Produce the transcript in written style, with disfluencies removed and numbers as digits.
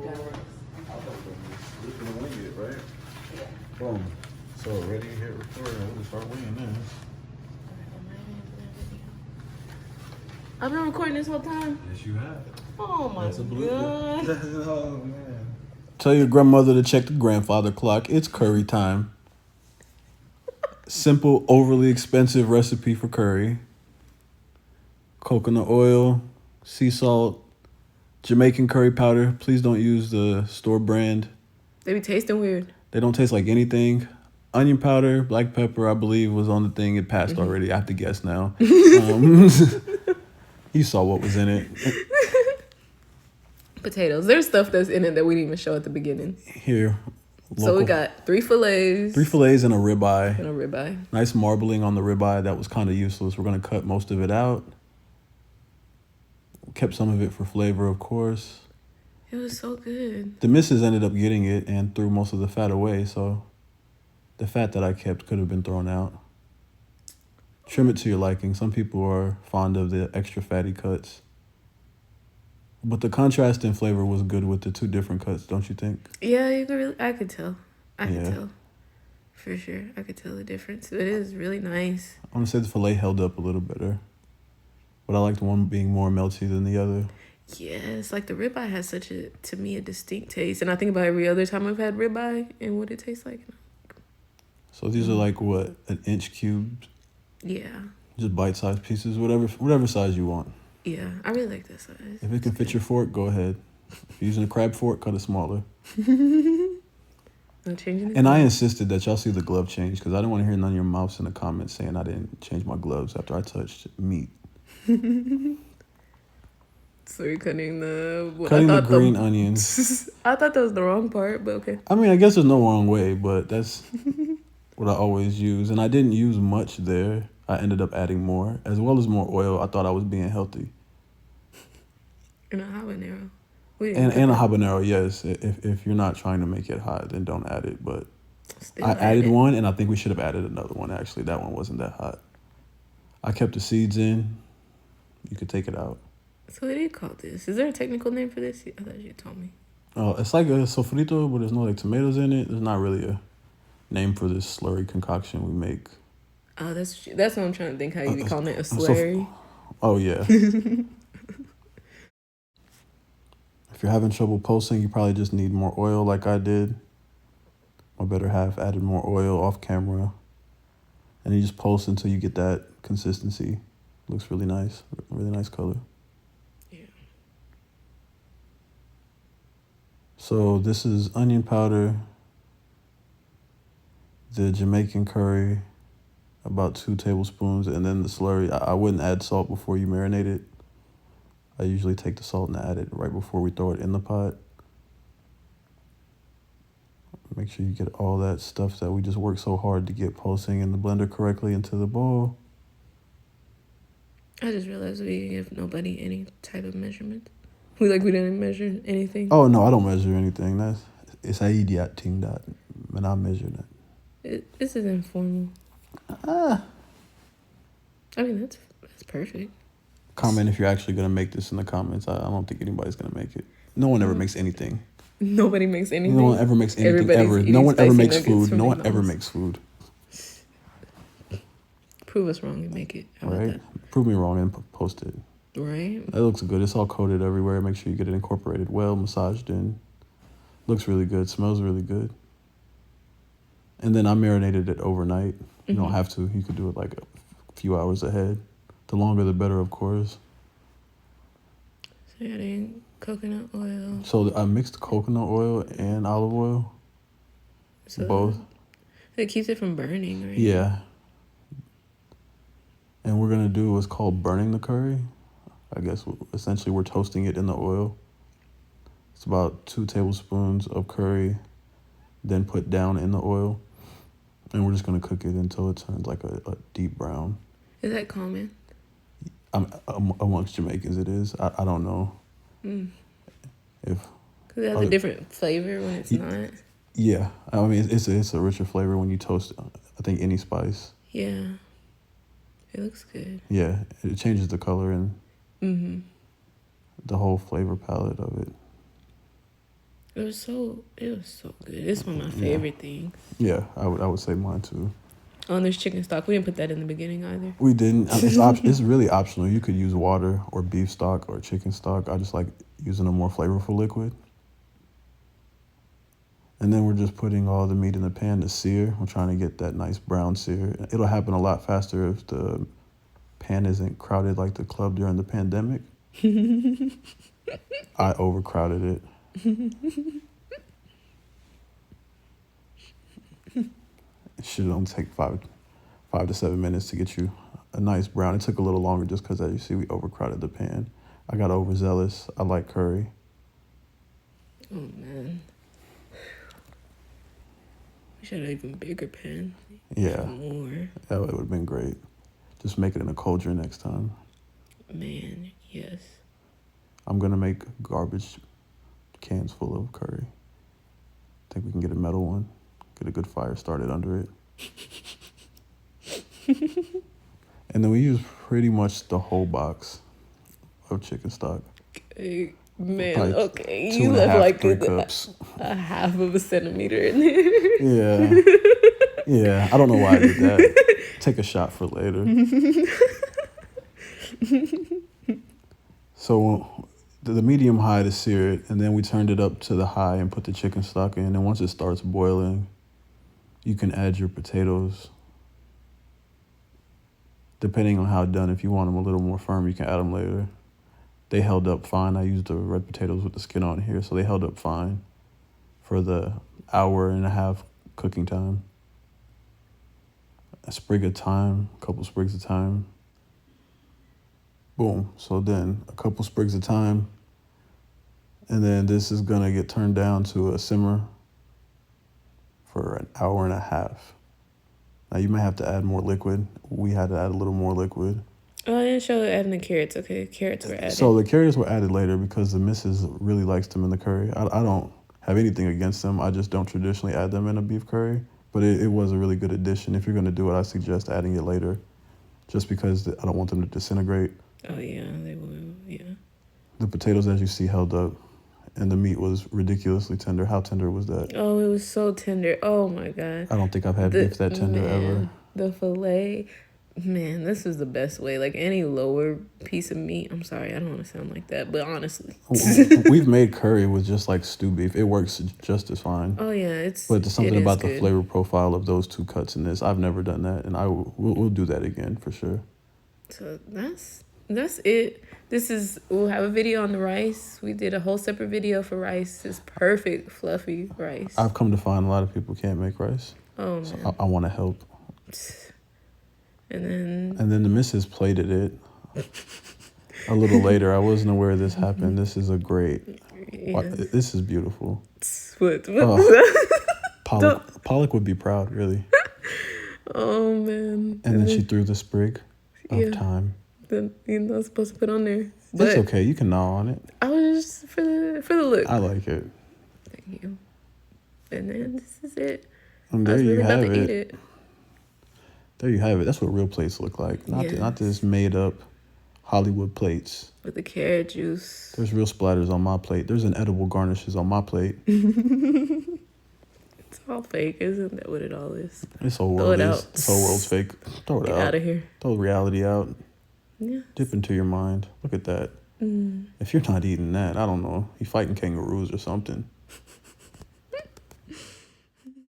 That works. We're gonna wing it, right? Yeah. Boom. So ready to hit record, and we'll start winging this. I've been recording this whole time. Yes, you have. Oh my That's a blooper. god. Oh man. Tell your grandmother to check the grandfather clock. It's curry time. Simple, overly expensive recipe for curry. Coconut oil, sea salt, Jamaican curry powder. Please don't use the store brand. They be tasting weird. They don't taste like anything. Onion powder, black pepper, I believe, was on the thing. It passed already. I have to guess now. You saw what was in it. Potatoes. There's stuff that's in it that we didn't even show at the beginning. Here. Local. So we got 3 fillets. 3 fillets and a ribeye. And a ribeye. Nice marbling on the ribeye. That was kind of useless. We're going to cut most of it out. Kept some of it for flavor, of course. It was so good. The missus ended up getting it and threw most of the fat away, so the fat that I kept could have been thrown out. Trim it to your liking. Some people are fond of the extra fatty cuts. But the contrast in flavor was good with the 2 different cuts, don't you think? Yeah, you could really, I could tell. I could tell. For sure. I could tell the difference. It is really nice. I want to say the filet held up a little better. But I liked one being more melty than the other. Yes, like the ribeye has such a, to me, a distinct taste. And I think about every other time I've had ribeye and what it tastes like. So these are like, what, an inch cubed? Yeah. Just bite-sized pieces, whatever size you want. Yeah, I really like this size. If it can fit your fork, go ahead. If you're using a crab fork, cut it smaller. Not changing it? And I insisted that y'all see the glove change because I didn't want to hear none of your mouths in the comments saying I didn't change my gloves after I touched meat. So you're cutting the... Cutting the green onions. I thought that was the wrong part, but okay. I mean, I guess there's no wrong way, but that's what I always use. And I didn't use much there. I ended up adding more, as well as more oil. I thought I was being healthy. And a habanero. And a habanero, yes. If you're not trying to make it hot, then don't add it. But Still I added one, and I think we should have added another one, actually. That one wasn't that hot. I kept the seeds in. You could take it out. So what do you call this? Is there a technical name for this? I thought you told me. Oh, it's like a sofrito, but there's no like tomatoes in it. There's not really a name for this slurry concoction we make. Oh, that's what I'm trying to think. How you be calling it a slurry? Oh yeah. If you're having trouble pulsing, you probably just need more oil, like I did. My better half added more oil off camera, and you just pulse until you get that consistency. Looks really nice. Really nice color. Yeah. So this is onion powder, the Jamaican curry, about 2 tablespoons, and then the slurry. I wouldn't add salt before you marinate it. I usually take the salt and add it right before we throw it in the pot. Make sure you get all that stuff that we just worked so hard to get pulsing in the blender correctly into the bowl. I just realized we give nobody any type of measurement. We didn't measure anything. Oh no, I don't measure anything. It's a idiot thing that, and I measure that. This is informal. I mean, that's perfect. Comment if you're actually gonna make this in the comments. I don't think anybody's gonna make it. No one ever makes anything. Nobody makes anything. No one ever makes anything ever. No one ever makes food. No one ever makes food. Prove us wrong and make it. How about that? Prove me wrong and post it. Right. That looks good. It's all coated everywhere. Make sure you get it incorporated well, massaged in. Looks really good. Smells really good. And then I marinated it overnight. You don't have to. You could do it like a few hours ahead. The longer the better, of course. So adding coconut oil. So I mixed coconut oil and olive oil. So both. It keeps it from burning, right? Yeah. And we're going to do what's called burning the curry. I guess essentially we're toasting it in the oil. It's about 2 tablespoons of curry, then put down in the oil. And we're just going to cook it until it turns like a deep brown. Is that common? Amongst Jamaicans it is. I don't know. If because it has a different flavor when it's not. Yeah. I mean, it's a richer flavor when you toast, I think, any spice. Yeah. It looks good. Yeah. It changes the color and the whole flavor palette of it. It was so good. It's one of my favorite things. Yeah, I would say mine too. Oh, and there's chicken stock. We didn't put that in the beginning either. We didn't. It's really optional. You could use water or beef stock or chicken stock. I just like using a more flavorful liquid. And then we're just putting all the meat in the pan to sear. We're trying to get that nice brown sear. It'll happen a lot faster if the pan isn't crowded like the club during the pandemic. I overcrowded it. It should only take 5 to 7 minutes to get you a nice brown. It took a little longer just because, as you see, we overcrowded the pan. I got overzealous. I like curry. Oh, man. We should have an even bigger pan. Yeah. More. That would have been great. Just make it in a cauldron next time. Man, yes. I'm going to make garbage cans full of curry. I think we can get a metal one. Get a good fire started under it. And then we use pretty much the whole box of chicken stock. Okay, man, Probably okay. 2 You and a left half, like 3 cups. a half of a centimeter in there. Yeah. Yeah, I don't know why I did that. Take a shot for later. So the medium high to sear it, and then we turned it up to the high and put the chicken stock in. And once it starts boiling, you can add your potatoes. Depending on how done, if you want them a little more firm, you can add them later. They held up fine. I used the red potatoes with the skin on here, so they held up fine for the 1.5-hour cooking time. A sprig of thyme, a couple sprigs of thyme. Boom. So then a couple sprigs of thyme. And then this is going to get turned down to a simmer for 1.5 hours. Now you might have to add more liquid. We had to add a little more liquid. Oh, I didn't show adding the carrots. Okay, carrots were added. So the carrots were added later because the missus really likes them in the curry. I don't have anything against them. I just don't traditionally add them in a beef curry. But it was a really good addition. If you're going to do it, I suggest adding it later just because I don't want them to disintegrate. Oh, yeah, they will, yeah. The potatoes, as you see, held up, and the meat was ridiculously tender. How tender was that? Oh, it was so tender. Oh, my God. I don't think I've had beef that tender ever. The filet, man, this is the best way. Like any lower piece of meat. I'm sorry, I don't want to sound like that, but honestly. We've made curry with just like stew beef. It works just as fine. Oh, yeah, But there's something about the good. flavor profile of those 2 cuts in this. I've never done that, and we'll do that again for sure. So that's it. We'll have a video on the rice. We did a whole separate video for rice. It's perfect, fluffy rice. I've come to find a lot of people can't make rice. Oh, man. So I want to help. And then the missus plated it a little later. I wasn't aware this happened. This is a great. yes. This is beautiful. What? Pollock would be proud, really. Oh, man. And then she threw the sprig of thyme. Then you're not supposed to put on there. But it's okay. You can gnaw on it. I was just for the look. I like it. Thank you. And then this is it. And I there was you really have about to it. eat it. There you have it. That's what real plates look like. Not this made up Hollywood plates. With the carrot juice. There's real splatters on my plate. There's inedible garnishes on my plate. It's all fake, isn't that what it all is? This whole world Throw it is. out. This whole world's fake. Throw it Get out of here. Throw reality out. Yeah. Dip into your mind. Look at that. If you're not eating that, I don't know. You're fighting kangaroos or something.